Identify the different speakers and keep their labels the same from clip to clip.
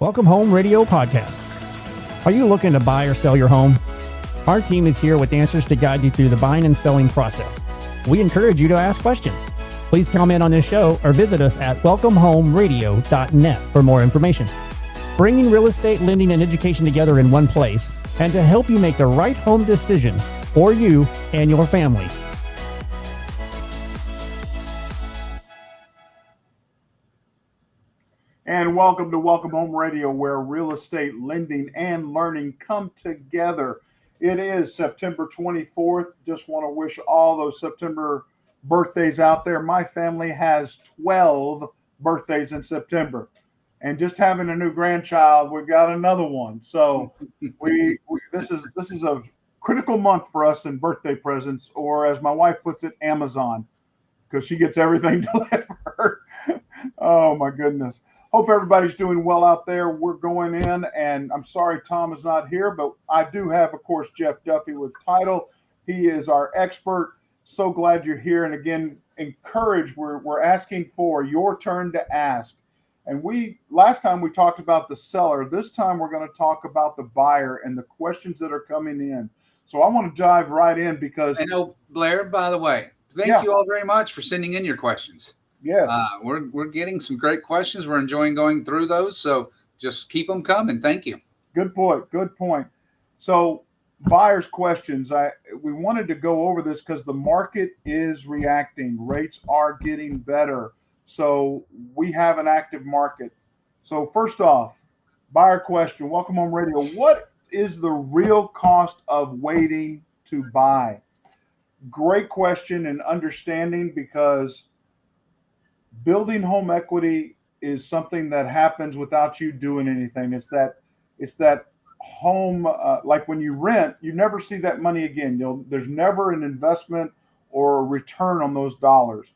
Speaker 1: Welcome Home Radio Podcast. Are you looking to buy or sell your home? Our team is here with answers to guide you through the buying and selling process. We encourage you to ask questions. Please comment on this show or visit us at welcomehomeradio.net for more information. Bringing real estate, lending, and education together in one place, and to help you make the right home decision for you and your family.
Speaker 2: And welcome to Welcome Home Radio, where real estate, lending, and learning come together. It is September 24th. Just want to wish all those September birthdays out there. My family has 12 birthdays in September. And just having a new grandchild, we've got another one. So this is a critical month for us in birthday presents, or as my wife puts it, Amazon, because she gets everything delivered. Oh, my goodness. Hope everybody's doing well out there. We're going in, and I'm sorry Tom is not here, but I do have, of course, Jeff Duffy with Title. He is our expert. So glad you're here. And again, encourage, we're asking for your turn to ask. And last time we talked about the seller. This time we're going to talk about the buyer and the questions that are coming in. So I want to dive right in because
Speaker 3: I know, Blair, by the way, thank you all very much for sending in your questions.
Speaker 2: Yes.
Speaker 3: We're getting some great questions. We're enjoying going through those. So just keep them coming. Thank you.
Speaker 2: Good point. Good point. So buyers' questions. We wanted to go over this because the market is reacting. Rates are getting better. So we have an active market. So first off, buyer question. Welcome Home Radio. What is the real cost of waiting to buy? Great question and understanding, because building home equity is something that happens without you doing anything. It's that home, like when you rent, you never see that money again. There's never an investment or a return on those dollars.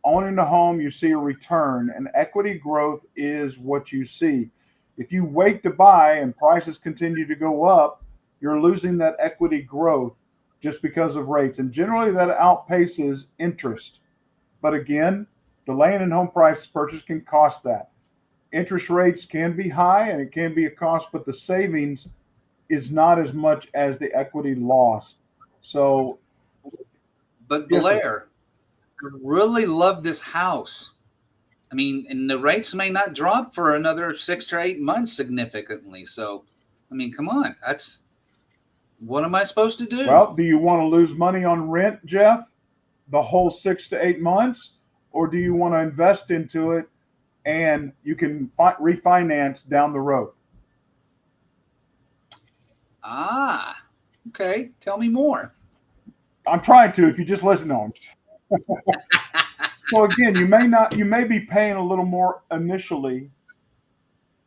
Speaker 2: Owning a home, you see a return, and equity growth is what you see. If you wait to buy and prices continue to go up, you're losing that equity growth just because of rates. And generally that outpaces interest. But again, delaying in home price purchase can cost that. Interest rates can be high and it can be a cost, but the savings is not as much as the equity loss. So,
Speaker 3: but Blair, I really love this house. I mean, and the rates may not drop for another 6 to 8 months significantly. So, I mean, come on, what am I supposed to do?
Speaker 2: Well, do you want to lose money on rent, Jeff, the whole 6 to 8 months? Or do you want to invest into it and you can refinance down the road?
Speaker 3: Okay. Tell me more.
Speaker 2: I'm trying to, if you just listen to them. So again, you may be paying a little more initially,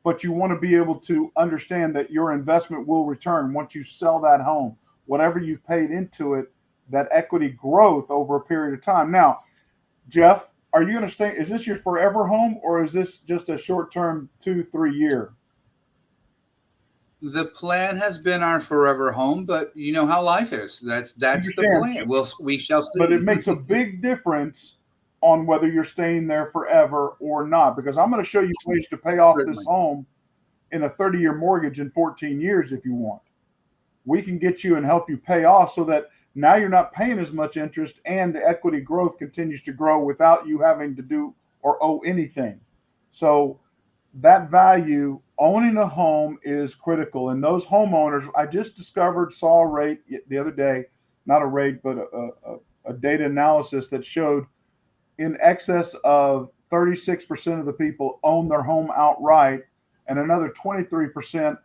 Speaker 2: but you want to be able to understand that your investment will return once you sell that home. Whatever you've paid into it, that equity growth over a period of time. Now, Jeff, are you going to stay? Is this your forever home, or is this just a short-term 2-3 year?
Speaker 3: The plan has been our forever home, but you know how life is. That's the plan. We shall see.
Speaker 2: But it makes a big difference on whether you're staying there forever or not, because I'm going to show you ways to pay off this home in a 30-year mortgage in 14 years if you want. We can get you and help you pay off so that now you're not paying as much interest and the equity growth continues to grow without you having to do or owe anything. So that value, owning a home, is critical. And those homeowners, I just saw a rate the other day, not a rate, but a data analysis that showed in excess of 36% of the people own their home outright, and another 23%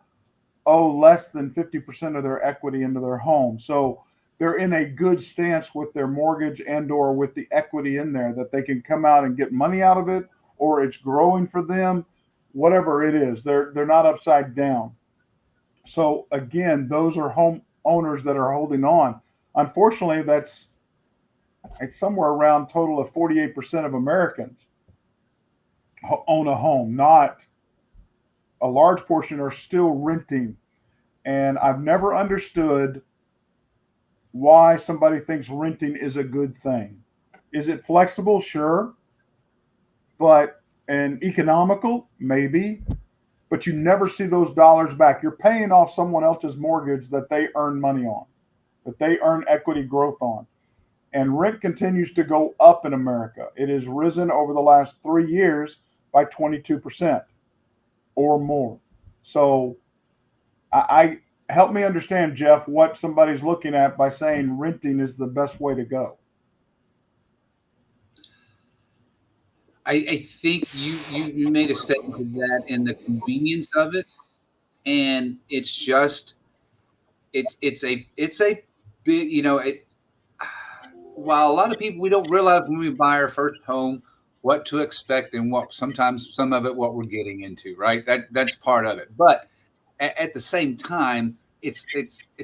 Speaker 2: owe less than 50% of their equity into their home. So they're in a good stance with their mortgage and or with the equity in there, that they can come out and get money out of it, or it's growing for them, whatever it is. They're not upside down. So again, those are home owners that are holding on. Unfortunately, it's somewhere around total of 48% of Americans own a home. Not a large portion are still renting. And I've never understood why somebody thinks renting is a good thing. Is it flexible? Sure. And economical? Maybe. but you never see those dollars back. You're paying off someone else's mortgage that they earn money on, that they earn equity growth on. And rent continues to go up in America. It has risen over the last 3 years by 22% or more. So I help me understand, Jeff, what somebody's looking at by saying renting is the best way to go.
Speaker 3: I think you made a statement of that in the convenience of it, and it's just it's a big, you know, it. While a lot of people, we don't realize when we buy our first home what to expect and what sometimes some of it what we're getting into, right? That's part of it. But at the same time, it's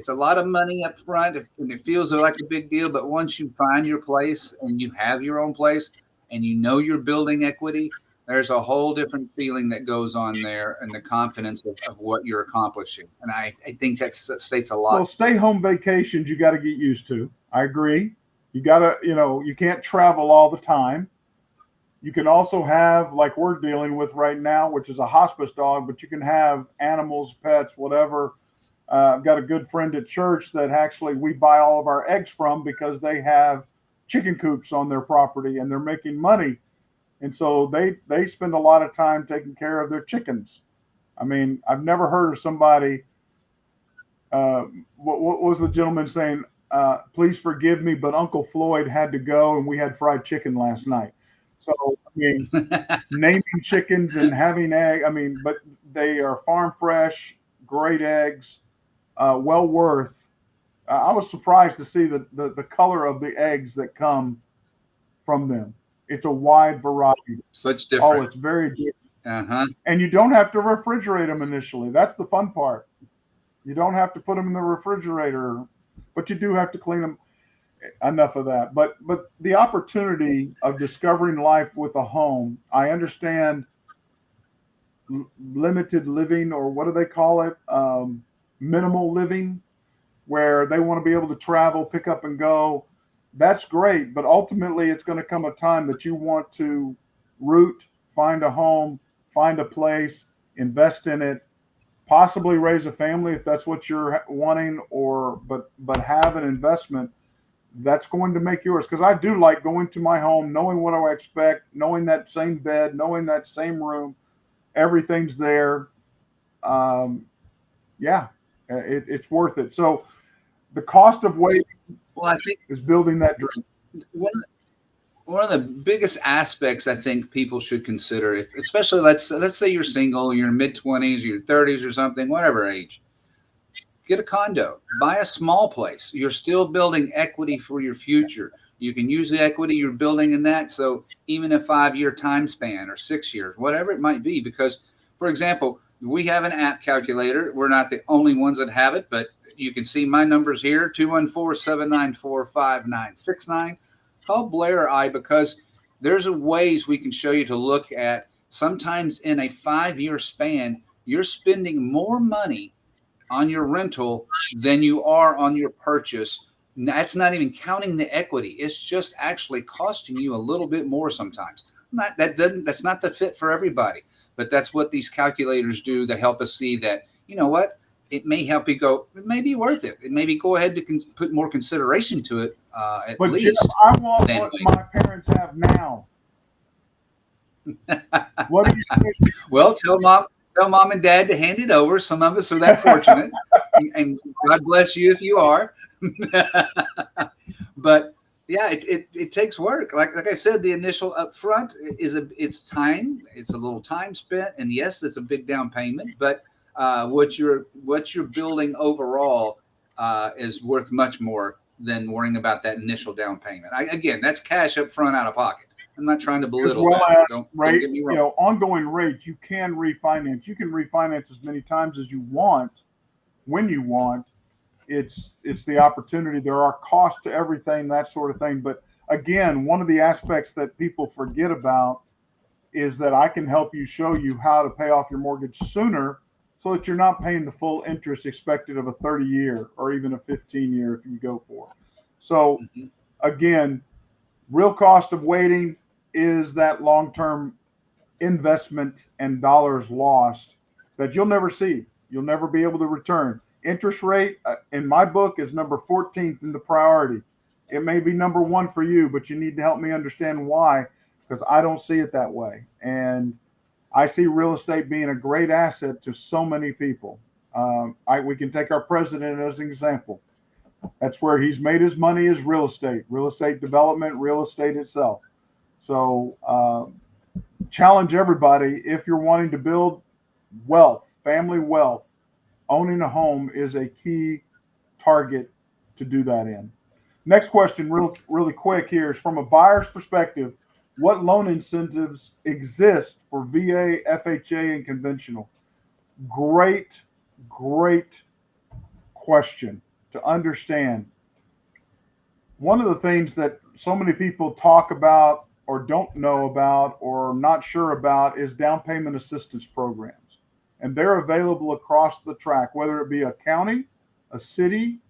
Speaker 3: a lot of money up front, and it feels like a big deal. But once you find your place and you have your own place, and you know you're building equity, there's a whole different feeling that goes on there, and the confidence of what you're accomplishing. And I think that states a lot.
Speaker 2: Well, stay home vacations you got to get used to. I agree. You got to, you can't travel all the time. You can also have, like we're dealing with right now, which is a hospice dog, but you can have animals, pets, whatever. I've got a good friend at church that actually we buy all of our eggs from because they have chicken coops on their property and they're making money. And so they spend a lot of time taking care of their chickens. I mean, I've never heard of somebody, what was the gentleman saying? Please forgive me, but Uncle Floyd had to go and we had fried chicken last night. So, I mean, naming chickens and having egg, I mean, but they are farm fresh, great eggs, well worth. I was surprised to see the color of the eggs that come from them. It's a wide variety.
Speaker 3: Such different.
Speaker 2: Oh, it's very different.
Speaker 3: Uh-huh.
Speaker 2: And you don't have to refrigerate them initially. That's the fun part. You don't have to put them in the refrigerator, but you do have to clean them. Enough of that. But the opportunity of discovering life with a home, I understand limited living, or what do they call it? Minimal living, where they want to be able to travel, pick up and go. That's great. But ultimately, it's going to come a time that you want to root, find a home, find a place, invest in it, possibly raise a family if that's what you're wanting, but have an investment that's going to make yours. Because I do like going to my home, knowing what I expect, knowing that same bed, knowing that same room, everything's there. It's worth it. So the cost of waiting,
Speaker 3: well, I think,
Speaker 2: is building that dream.
Speaker 3: One of the biggest aspects I think people should consider, especially let's say you're single, you're mid-20s, your 30s or something, whatever age, get a condo, buy a small place. You're still building equity for your future. You can use the equity you're building in that. So even a 5-year time span or 6 years, whatever it might be, because, for example, we have an app calculator. We're not the only ones that have it, but you can see my numbers here, 214-794-5969. Call Blair or I, because there's ways we can show you to look at. Sometimes in a 5-year span, you're spending more money on your rental than you are on your purchase. That's not even counting the equity. It's just actually costing you a little bit more sometimes. That's not the fit for everybody, but that's what these calculators do to help us see that, you know what, it may help you go, it may be worth it. It maybe go ahead to put more consideration to it.
Speaker 2: But
Speaker 3: least.
Speaker 2: Jim, I want what my parents have now. What do you say?
Speaker 3: Well, tell mom and dad to hand it over. Some of us are that fortunate, and God bless you if you are. But yeah, it takes work. Like I said, the initial upfront it's time. It's a little time spent, and yes, it's a big down payment. But what you're building overall is worth much more than worrying about that initial down payment. Again, that's cash up front out of pocket. I'm not trying to belittle that. Don't get me wrong.
Speaker 2: Ongoing rate, you can refinance. You can refinance as many times as you want, when you want. It's the opportunity. There are costs to everything, that sort of thing. But again, one of the aspects that people forget about is that I can help you, show you how to pay off your mortgage sooner, so that you're not paying the full interest expected of a 30-year or even a 15-year if you go for it. So again, real cost of waiting is that long-term investment and dollars lost that you'll never see. You'll never be able to return. Interest rate, in my book, is number 14th in the priority. It may be number one for you, but you need to help me understand why, because I don't see it that way. And I see real estate being a great asset to so many people. We can take our president as an example. That's where he's made his money, is real estate development, real estate itself. So challenge everybody, if you're wanting to build wealth, family wealth, owning a home is a key target to do that in. Next question, really quick here, is from a buyer's perspective, what loan incentives exist for VA, FHA, and conventional? Great question to understand. One of the things that so many people talk about or don't know about or not sure about is down payment assistance programs. And they're available across the track, whether it be a county, a city,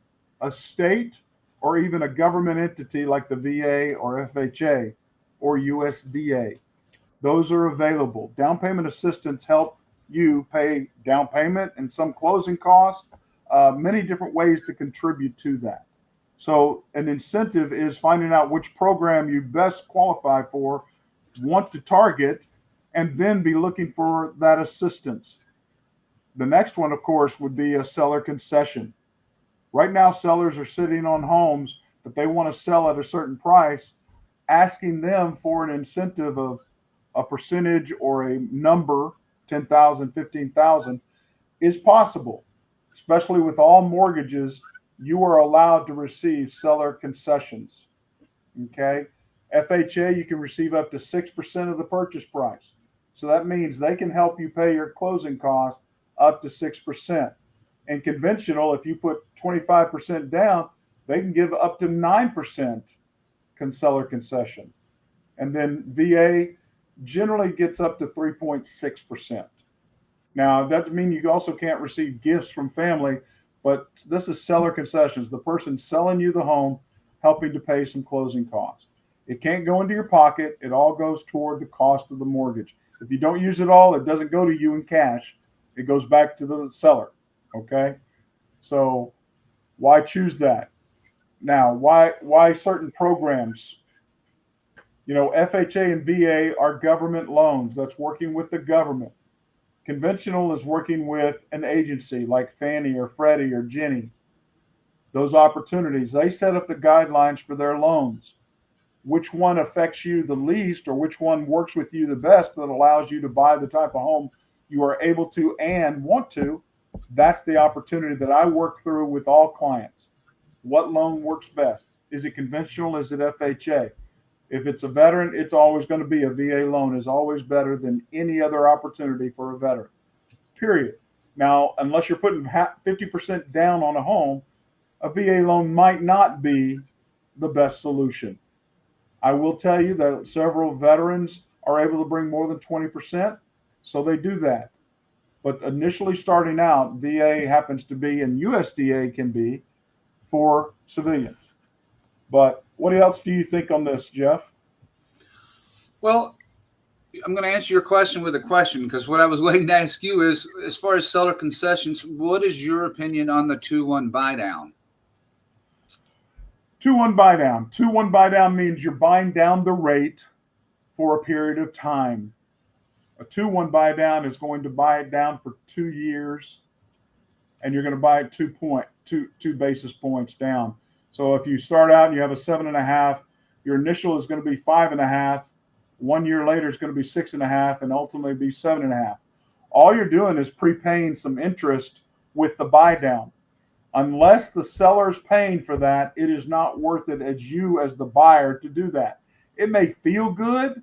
Speaker 2: a state, or even a government entity like the VA or FHA or USDA. Those are available. Down payment assistance help you pay down payment and some closing costs, many different ways to contribute to that. So an incentive is finding out which program you best qualify for, want to target, and then be looking for that assistance. The next one, of course, would be a seller concession. Right now, sellers are sitting on homes that they want to sell at a certain price. Asking them for an incentive of a percentage or a number, 10,000, 15,000, is possible. Especially with all mortgages, you are allowed to receive seller concessions. Okay. FHA, you can receive up to 6% of the purchase price. So that means they can help you pay your closing costs up to 6%. And conventional, if you put 25% down, they can give up to 9% seller concession. And then VA generally gets up to 3.6%. Now, that doesn't mean you also can't receive gifts from family, but this is seller concessions. The person selling you the home, helping to pay some closing costs. It can't go into your pocket. It all goes toward the cost of the mortgage. If you don't use it all, it doesn't go to you in cash. It goes back to the seller. Okay? So why choose that? Now, why certain programs? You know, FHA and VA are government loans. That's working with the government. Conventional is working with an agency like Fannie or Freddie or Ginnie. Those opportunities, they set up the guidelines for their loans. Which one affects you the least, or which one works with you the best that allows you to buy the type of home you are able to and want to, that's the opportunity that I work through with all clients. What loan works best? Is it conventional? Is it FHA? If it's a veteran, it's always going to be a VA loan is always better than any other opportunity for a veteran, period. Now, unless you're putting 50% down on a home, a VA loan might not be the best solution. I will tell you that several veterans are able to bring more than 20%, so they do that. But initially starting out, VA happens to be, and USDA can be, for civilians. But what else do you think on this, Jeff?
Speaker 3: Well, I'm going to answer your question with a question, because what I was waiting to ask you is, as far as seller concessions, what is your opinion on the 2-1 buy down?
Speaker 2: 2-1 buy down. 2-1 buy down means you're buying down the rate for a period of time. A 2-1 buy down is going to buy it down for 2 years, and you're going to buy it 2 basis points down. So if you start out and you have a 7.5, your initial is going to be 5.5. 1 year later is going to be 6.5, and ultimately be 7.5. All you're doing is prepaying some interest with the buy down. Unless the seller's paying for that, it is not worth it as you as the buyer to do that. It may feel good,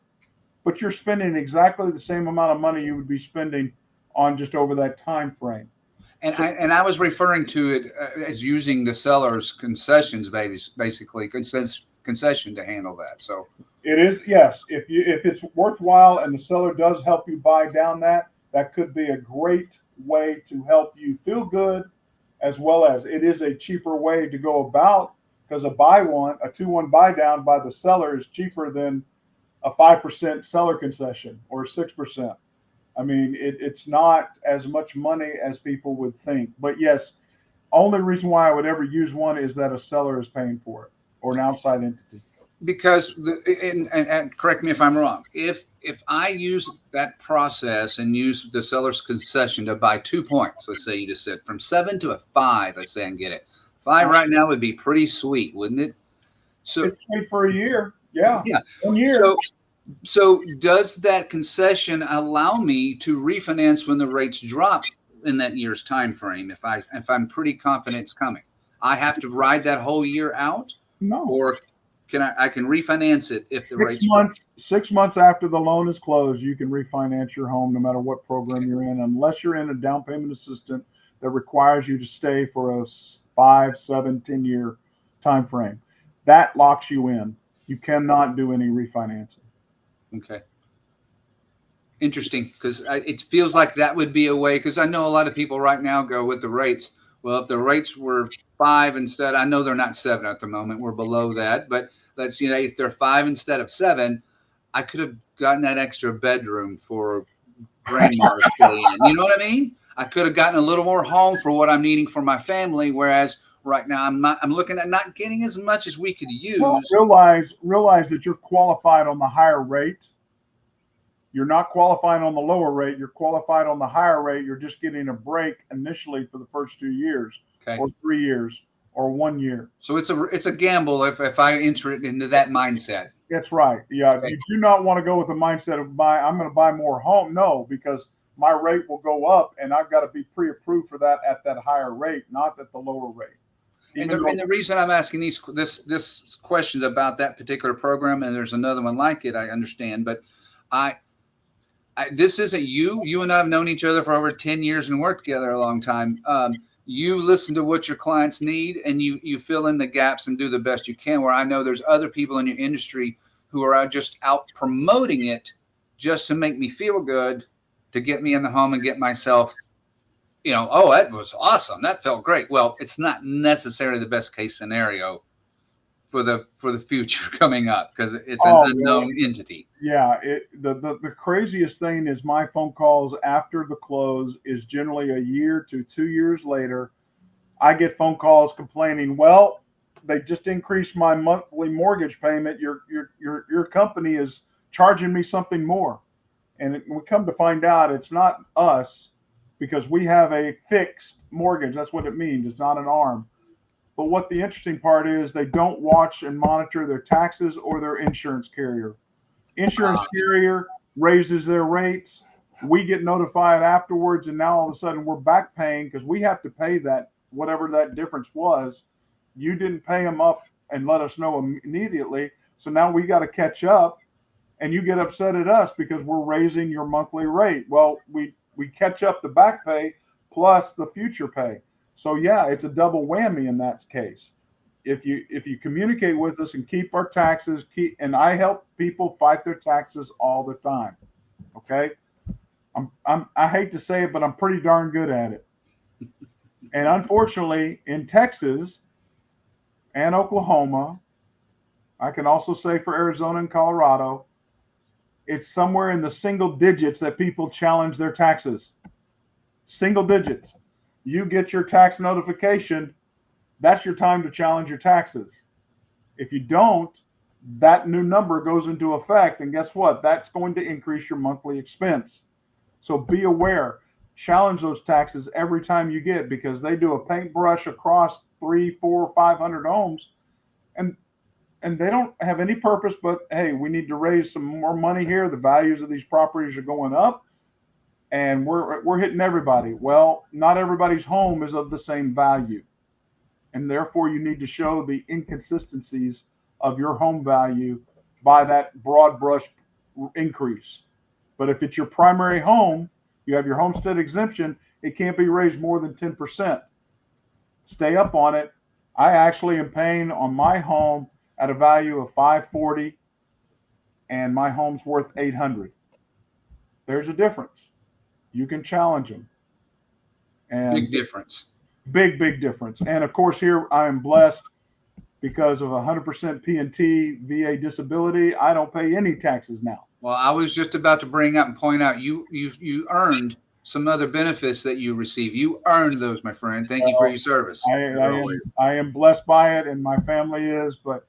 Speaker 2: but you're spending exactly the same amount of money you would be spending on just over that time frame.
Speaker 3: And I was referring to it as using the seller's concessions, basically concession to handle that. So
Speaker 2: it is, yes. If it's worthwhile and the seller does help you buy down that could be a great way to help you feel good, as well as it is a cheaper way to go about, because a 2-1 buy down by the seller is cheaper than a 5% seller concession or 6%. I mean, it's not as much money as people would think. But yes, only reason why I would ever use one is that a seller is paying for it or an outside entity.
Speaker 3: Because and correct me if I'm wrong. If I use that process and use the seller's concession to buy 2 points, let's say you just said from 7 to a 5, let's say and get it. 5 right now would be pretty sweet, wouldn't it? So
Speaker 2: it's sweet for a year. Yeah.
Speaker 3: Yeah.
Speaker 2: 1 year.
Speaker 3: So does that concession allow me to refinance when the rates drop in that year's time frame? If I'm pretty confident it's coming, I have to ride that whole year out,
Speaker 2: No.
Speaker 3: or can I can refinance it if the rates
Speaker 2: 6 months after the loan is closed, you can refinance your home no matter what program you're in, unless you're in a down payment assistant that requires you to stay for a 5, 7, 10 year time frame. That locks you in. You cannot do any refinancing.
Speaker 3: Okay. Interesting, because it feels like that would be a way, because I know a lot of people right now go with the rates. Well, if the rates were 5 instead, I know they're not 7 at the moment. We're below that, but let's, if they're 5 instead of 7, I could have gotten that extra bedroom for grandma to stay in. You know what I mean? I could have gotten a little more home for what I'm needing for my family. Whereas right now I'm looking at not getting as much as we could use.
Speaker 2: Well, realize that you're qualified on the higher rate. You're not qualified on the lower rate. You're qualified on the higher rate. You're just getting a break initially for the first 2 years, or 3 years, or 1 year.
Speaker 3: So it's a gamble if I enter it into that mindset.
Speaker 2: That's right. Yeah, okay. You do not want to go with the mindset of I'm going to buy more home. No, because my rate will go up, and I've got to be pre-approved for that at that higher rate, not at the lower rate.
Speaker 3: And the reason I'm asking this questions about that particular program, and there's another one like it, I understand, but this isn't you. You and I have known each other for over 10 years and worked together a long time. You listen to what your clients need, and you fill in the gaps and do the best you can. Where I know there's other people in your industry who are just out promoting it just to make me feel good, to get me in the home and get myself, oh, that was awesome. That felt great. Well, it's not necessarily the best case scenario for the future coming up, because it's an unknown entity.
Speaker 2: Yeah, the craziest thing is my phone calls after the close is generally a year to 2 years later. I get phone calls complaining, well, they just increased my monthly mortgage payment. Your company is charging me something more. And we come to find out it's not us, because we have a fixed mortgage. That's what it means. It's not an ARM. But what the interesting part is, they don't watch and monitor their taxes or their insurance carrier. Insurance carrier raises their rates. We get notified afterwards, and now all of a sudden we're back paying because we have to pay that, whatever that difference was. You didn't pay them up and let us know immediately. So now we got to catch up, and you get upset at us because we're raising your monthly rate. Well, we catch up the back pay plus the future pay. So yeah, it's a double whammy in that case. If you communicate with us and keep our taxes, and I help people fight their taxes all the time. Okay, I hate to say it, but I'm pretty darn good at it. And unfortunately, in Texas and Oklahoma, I can also say for Arizona and Colorado, it's somewhere in the single digits that people challenge their taxes. Single digits. You get your tax notification, that's your time to challenge your taxes. If you don't, that new number goes into effect, and guess what? That's going to increase your monthly expense. So be aware. Challenge those taxes every time you get, because they do a paintbrush across 300, 400, 500 homes, and they don't have any purpose but, hey, we need to raise some more money here. The values of these properties are going up, and we're hitting everybody. Well, not everybody's home is of the same value, and therefore you need to show the inconsistencies of your home value by that broad brush increase. But if it's your primary home, you have your homestead exemption, it can't be raised more than 10%. Stay up on it. I actually am paying on my home at a value of $540, and my home's worth $800. There's a difference. You can challenge them. And
Speaker 3: big difference.
Speaker 2: Big difference. And of course, here I am blessed. because of 100% P&T VA disability, I don't pay any taxes now.
Speaker 3: Well, I was just about to bring up and point out you earned some other benefits that you receive. You earned those, my friend. Thank you for your service.
Speaker 2: I am blessed by it, and my family is, but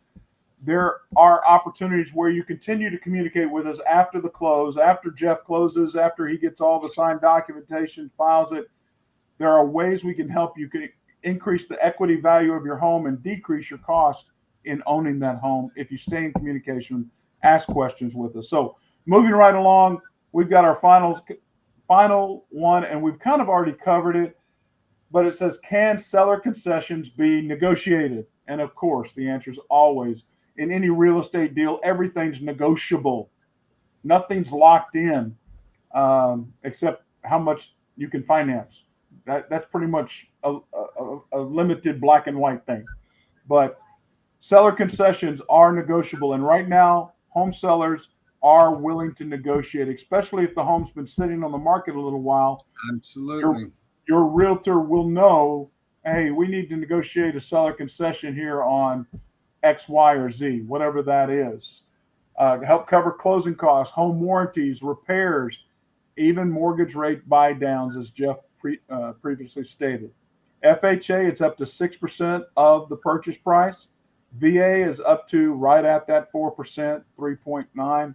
Speaker 2: there are opportunities where you continue to communicate with us after the close, after Jeff closes, after he gets all the signed documentation, files it. There are ways we can help you increase the equity value of your home and decrease your cost in owning that home if you stay in communication, ask questions with us. So moving right along, we've got our final one, and we've kind of already covered it, but it says, can seller concessions be negotiated? And of course, the answer is always. In any real estate deal, everything's negotiable. Nothing's locked in, except how much you can finance. That's pretty much a limited black and white thing. But seller concessions are negotiable. And right now, home sellers are willing to negotiate, especially if the home's been sitting on the market a little while.
Speaker 3: Absolutely.
Speaker 2: Your realtor will know, hey, we need to negotiate a seller concession here on X, Y, or Z, whatever that is. Help cover closing costs, home warranties, repairs, even mortgage rate buy downs, as Jeff previously stated. FHA, it's up to 6% of the purchase price. VA is up to right at that 4%, 3.9%.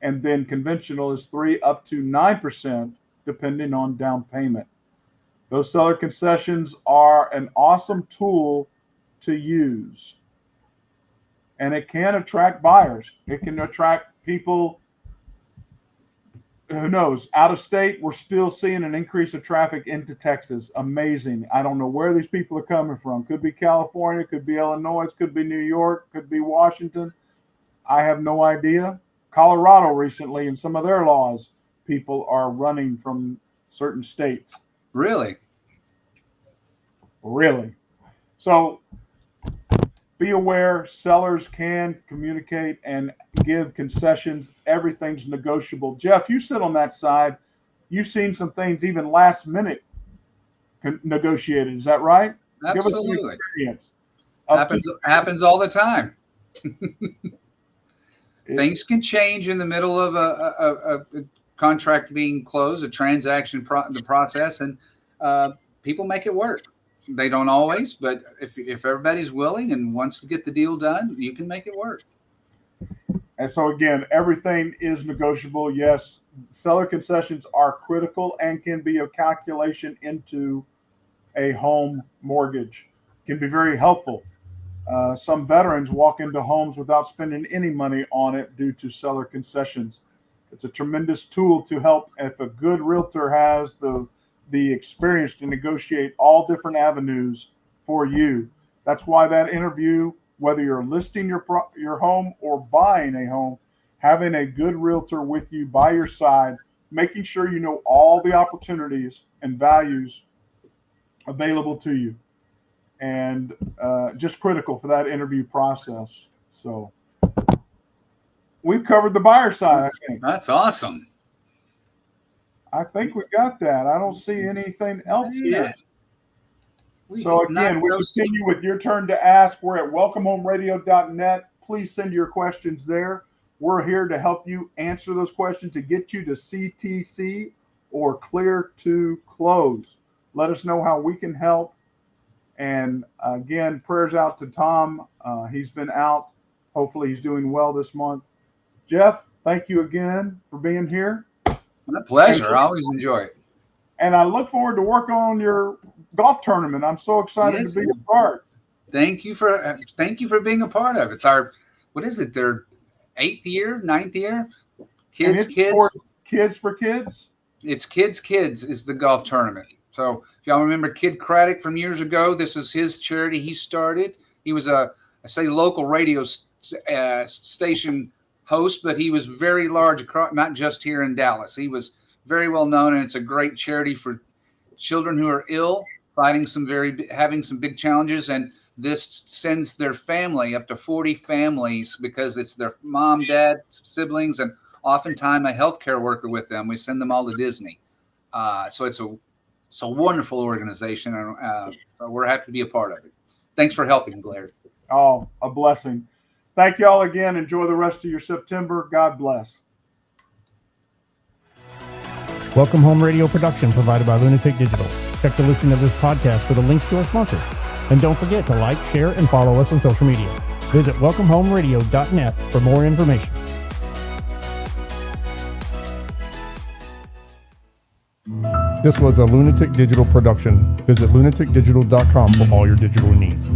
Speaker 2: And then conventional is 3 up to 9%, depending on down payment. Those seller concessions are an awesome tool to use. And it can attract buyers. It can attract people, who knows, out of state. We're still seeing an increase of traffic into Texas. Amazing. I don't know where these people are coming from. Could be California, could be Illinois, could be New York, could be Washington. I have no idea. Colorado recently, in some of their laws, people are running from certain states.
Speaker 3: Really?
Speaker 2: Really. So be aware, sellers can communicate and give concessions. Everything's negotiable. Jeff, you sit on that side. You've seen some things even last minute negotiated. Is that right?
Speaker 3: Absolutely.
Speaker 2: Give us some experience.
Speaker 3: Happens all the time. Things can change in the middle of a contract being closed, a transaction, the process, and people make it work. They don't always, but if everybody's willing and wants to get the deal done, you can make it work.
Speaker 2: And so again, everything is negotiable. Yes, seller concessions are critical and can be a calculation into a home mortgage. Can be very helpful. Some veterans walk into homes without spending any money on it due to seller concessions. It's a tremendous tool to help if a good realtor has the experience to negotiate all different avenues for you. That's why that interview, whether you're listing your home or buying a home, having a good realtor with you by your side, making sure you know all the opportunities and values available to you. And just critical for that interview process. So we've covered the buyer side, I think.
Speaker 3: That's awesome.
Speaker 2: I think we got that. I don't see anything else here. So again, we continue with your turn to ask. We're at welcomehomeradio.net. Please send your questions there. We're here to help you answer those questions to get you to CTC or clear to close. Let us know how we can help. And again, prayers out to Tom. He's been out. Hopefully he's doing well this month. Jeff, thank you again for being here.
Speaker 3: My pleasure. I always enjoy it.
Speaker 2: And I look forward to working on your golf tournament. I'm so excited to be a part.
Speaker 3: Thank you for being a part of it. It's our, what is it, their 8th year, 9th year? Kids.
Speaker 2: Kids for Kids?
Speaker 3: It's Kids is the golf tournament. So if y'all remember Kid Craddock from years ago, this is his charity he started. He was a local radio station host, but he was very large, not just here in Dallas. He was very well known, and it's a great charity for children who are ill, having some big challenges, and this sends their family, up to 40 families, because it's their mom, dad, siblings, and oftentimes a healthcare worker with them. We send them all to Disney. So it's a wonderful organization, and we're happy to be a part of it. Thanks for helping, Blair.
Speaker 2: Oh, a blessing. Thank y'all again. Enjoy the rest of your September. God bless.
Speaker 1: Welcome Home Radio production provided by Lunatic Digital. Check the listing of this podcast for the links to our sponsors. And don't forget to like, share, and follow us on social media. Visit welcomehomeradio.net for more information. This was a Lunatic Digital production. Visit lunaticdigital.com for all your digital needs.